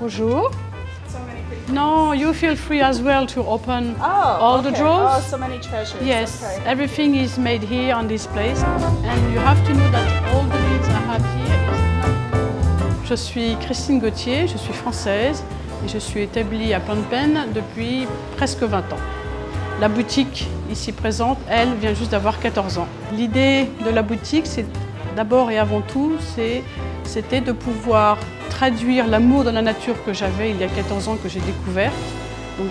Bonjour. So many pretty No, you feel free as well to open Oh, all okay. the drawers. Oh, so many treasures. Yes, Okay. everything is made here on this place. And you have to know that all the beads I have here is... Je suis Christine Gauthier, je suis française et je suis établie à Phnom Penh depuis presque 20 ans. La boutique ici présente, elle, vient juste d'avoir 14 ans. L'idée de la boutique, c'est d'abord et avant tout, c'était de pouvoir traduire l'amour de la nature que j'avais il y a 14 ans, que j'ai découverte. Donc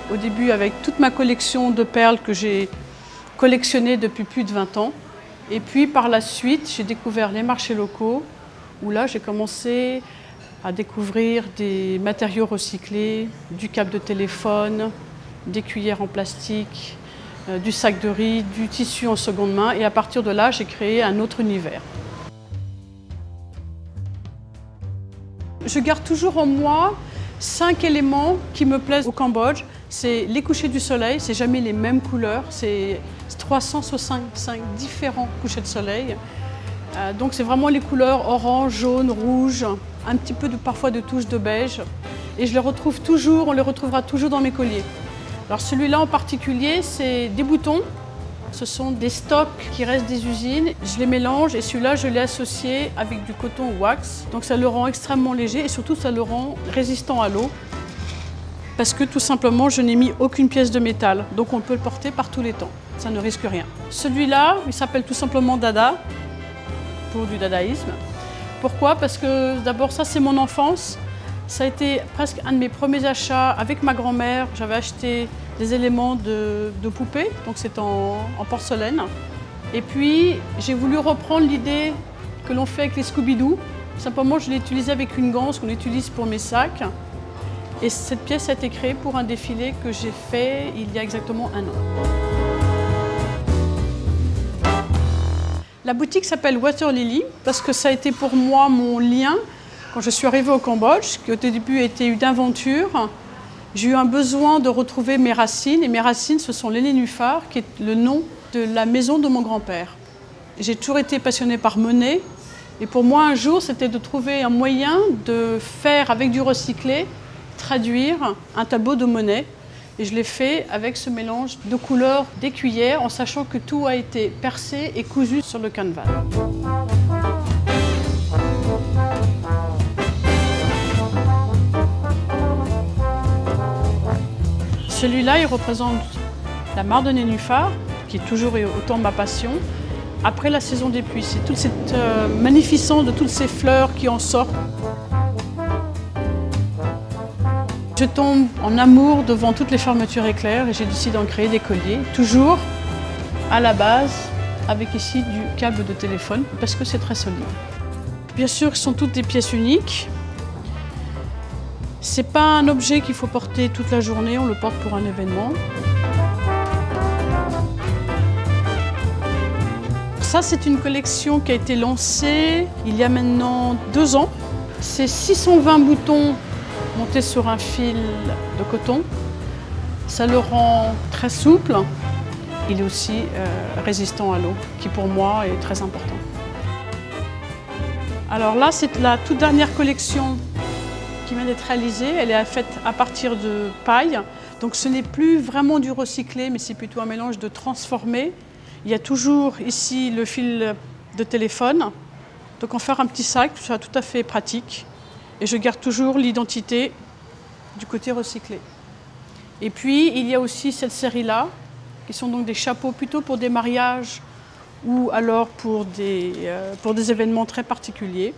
au début avec toute ma collection de perles que j'ai collectionnées depuis plus de 20 ans. Et puis par la suite, j'ai découvert les marchés locaux, où là j'ai commencé à découvrir des matériaux recyclés, du câble de téléphone, des cuillères en plastique, du sac de riz, du tissu en seconde main. Et à partir de là, j'ai créé un autre univers. Je garde toujours en moi 5 éléments qui me plaisent au Cambodge. C'est les couchers du soleil, c'est jamais les mêmes couleurs, c'est 365 différents couchers de soleil. Donc c'est vraiment les couleurs orange, jaune, rouge, un petit peu parfois de touches de beige. Et je les retrouve toujours, on les retrouvera toujours dans mes colliers. Alors celui-là en particulier, c'est des boutons. Ce sont des stocks qui restent des usines. Je les mélange et celui-là, je l'ai associé avec du coton wax. Donc ça le rend extrêmement léger et surtout ça le rend résistant à l'eau. Parce que tout simplement, je n'ai mis aucune pièce de métal. Donc on peut le porter par tous les temps. Ça ne risque rien. Celui-là, il s'appelle tout simplement Dada, pour du dadaïsme. Pourquoi? Parce que d'abord, ça c'est mon enfance. Ça a été presque un de mes premiers achats avec ma grand-mère. J'avais acheté des éléments de poupée, donc c'est en porcelaine. Et puis, j'ai voulu reprendre l'idée que l'on fait avec les Scooby-Doo. Simplement, je l'ai utilisé avec une ganse qu'on utilise pour mes sacs. Et cette pièce a été créée pour un défilé que j'ai fait il y a exactement 1 an. La boutique s'appelle Water Lily parce que ça a été pour moi mon lien. Quand je suis arrivée au Cambodge, qui au début était une aventure, j'ai eu un besoin de retrouver mes racines. Et mes racines, ce sont les nénuphars, qui est le nom de la maison de mon grand-père. J'ai toujours été passionnée par Monet. Et pour moi, un jour, c'était de trouver un moyen de faire, avec du recyclé, traduire un tableau de Monet. Et je l'ai fait avec ce mélange de couleurs des cuillères, en sachant que tout a été percé et cousu sur le canevas. Celui-là, il représente la mare de nénuphar, qui est toujours et autant ma passion. Après la saison des pluies, c'est toute cette magnificence de toutes ces fleurs qui en sortent. Je tombe en amour devant toutes les fermetures éclairs et j'ai décidé d'en créer des colliers, toujours à la base avec ici du câble de téléphone parce que c'est très solide. Bien sûr, ce sont toutes des pièces uniques. C'est pas un objet qu'il faut porter toute la journée, on le porte pour un événement. Ça, c'est une collection qui a été lancée il y a maintenant 2 ans. C'est 620 boutons montés sur un fil de coton. Ça le rend très souple. Il est aussi résistant à l'eau, qui pour moi est très important. Alors là, c'est la toute dernière collection qui vient d'être réalisée. Elle est faite à partir de paille. Donc ce n'est plus vraiment du recyclé, mais c'est plutôt un mélange de transformé. Il y a toujours ici le fil de téléphone. Donc en faire un petit sac, c'est tout à fait pratique. Et je garde toujours l'identité du côté recyclé. Et puis il y a aussi cette série-là, qui sont donc des chapeaux plutôt pour des mariages ou alors pour des événements très particuliers.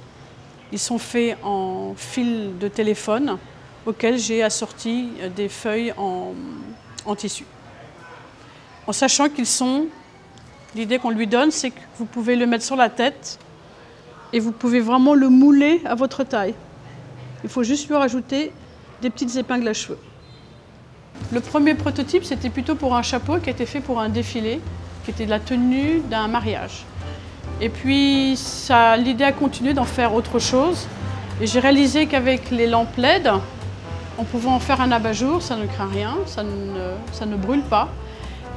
Ils sont faits en fil de téléphone auquel j'ai assorti des feuilles en tissu. En sachant qu'ils sont, l'idée qu'on lui donne, c'est que vous pouvez le mettre sur la tête et vous pouvez vraiment le mouler à votre taille. Il faut juste lui rajouter des petites épingles à cheveux. Le premier prototype, c'était plutôt pour un chapeau qui a été fait pour un défilé, qui était la tenue d'un mariage. Et puis, l'idée a continué d'en faire autre chose. Et j'ai réalisé qu'avec les lampes LED, on pouvait en faire un abat-jour, ça ne craint rien, ça ne brûle pas.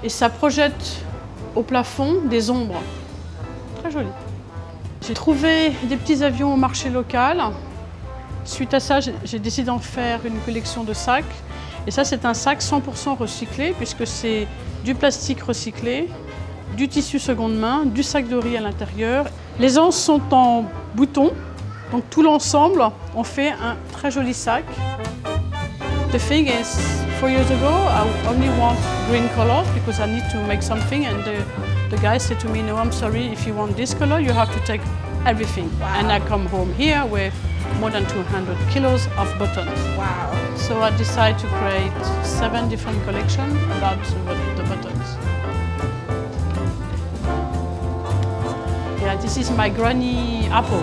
Et ça projette au plafond des ombres. Très joli. J'ai trouvé des petits avions au marché local. Suite à ça, j'ai décidé d'en faire une collection de sacs. Et ça, c'est un sac 100% recyclé, puisque c'est du plastique recyclé, du tissu seconde main, du sac de riz à l'intérieur. Les anses sont en boutons, donc tout l'ensemble, on fait un très joli sac. The thing is, 4 years ago, I only want green color because I need to make something, and the guy said to me, "No, I'm sorry, if you want this color, you have to take everything." Wow. And I come home here with more than 200 kilos of buttons. Wow. So I decided to create 7 different collections about the buttons. Yeah, this is my granny apple.